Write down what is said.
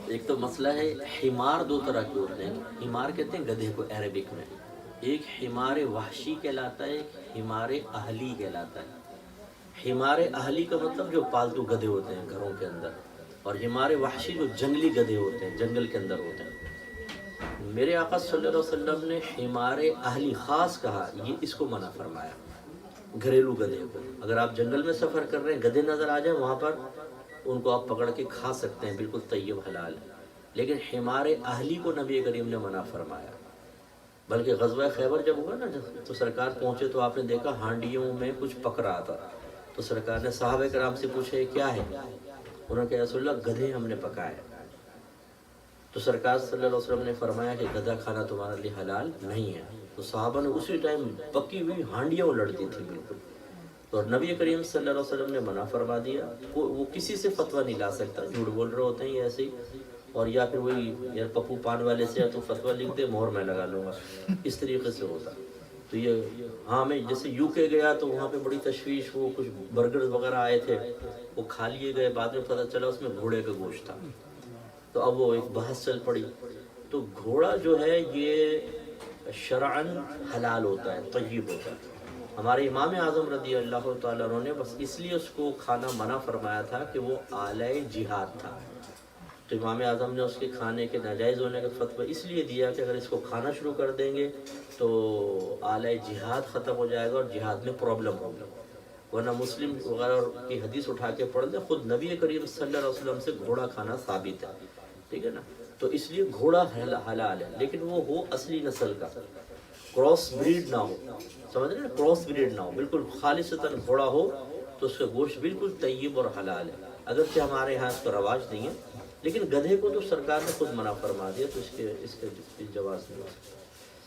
ایک تو مسئلہ ہے حمار دو طرح کے ہوتے ہیں. حمار کہتے ہیں گدھے کو عربک میں. ایک حمار وحشی کہلاتا ہے، ایک حمار اہلی کہلاتا ہے. حمار اہلی کا مطلب جو پالتو گدھے ہوتے ہیں گھروں کے اندر، اور حمار وحشی جو جنگلی گدھے ہوتے ہیں، جنگل کے اندر ہوتے ہیں. میرے آقا صلی اللہ علیہ وسلم نے حمار اہلی خاص کہا، یہ اس کو منع فرمایا، گھریلو گدھے کو. اگر آپ جنگل میں سفر کر رہے ہیں، گدھے نظر آ جائیں وہاں پر، ان کو آپ پکڑ کے کھا سکتے ہیں، بالکل طیب حلال ہے. لیکن حمار اہلی کو نبی کریم نے منع فرمایا. بلکہ غزوہ خیبر جب ہوا نا، تو سرکار پہنچے تو آپ نے دیکھا ہانڈیوں میں کچھ پک رہا تھا. تو سرکار نے صحابہ کرام سے پوچھا یہ کیا ہے؟ انہوں نے کہا رسول اللہ گدھے ہم نے پکائے. تو سرکار صلی اللہ علیہ وسلم نے فرمایا کہ گدھا کھانا تمہارے لیے حلال نہیں ہے. تو صحابہ نے اسی ٹائم پکی ہوئی ہانڈیاں الٹتی تھی بالکل. تو نبی کریم صلی اللہ علیہ وسلم نے منع فرما دیا. وہ کسی سے فتویٰ نہیں لا سکتا، جھوٹ بول رہے ہوتے ہیں یہ ایسے ہی، اور یا پھر وہی یار پپو پان والے سے تو فتویٰ لکھ دے مہر میں لگا لوں گا، اس طریقے سے ہوتا. تو یہ ہاں، میں جیسے یو کے گیا تو وہاں پہ بڑی تشویش، وہ کچھ برگرز وغیرہ آئے تھے، وہ کھا لیے گئے. بعد میں پتہ چلا اس میں گھوڑے کا گوشت تھا. تو اب وہ ایک بحث چل پڑی. تو گھوڑا جو ہے یہ شرعاً حلال ہوتا ہے، طیب ہوتا ہے. ہمارے امام اعظم رضی اللہ تعالیٰ عنہ نے بس اس لیے اس کو کھانا منع فرمایا تھا کہ وہ آلۂ جہاد تھا. تو امام اعظم نے اس کے کھانے کے ناجائز ہونے کا فتویٰ اس لیے دیا کہ اگر اس کو کھانا شروع کر دیں گے تو آلۂ جہاد ختم ہو جائے گا اور جہاد میں پرابلم ہوگی. ورنہ مسلم وغیرہ کی حدیث اٹھا کے پڑھ دیں، خود نبی کریم صلی اللہ علیہ وسلم سے گھوڑا کھانا ثابت ہے. ٹھیک ہے نا؟ تو اس لیے گھوڑا حلال ہے، لیکن وہ ہو اصلی نسل کا، کراس بریڈ نہ ہو. سمجھ رہے نا؟ کراس بریڈ نہ ہو، بالکل خالصتاً گھوڑا ہو تو اس کا گوشت بالکل طیب اور حلال ہے. اگرچہ ہمارے یہاں اس کا رواج نہیں ہے، لیکن گدھے کو تو سرکار نے خود منع فرما دیا، تو اس کے جواز نہیں ہو سکتا.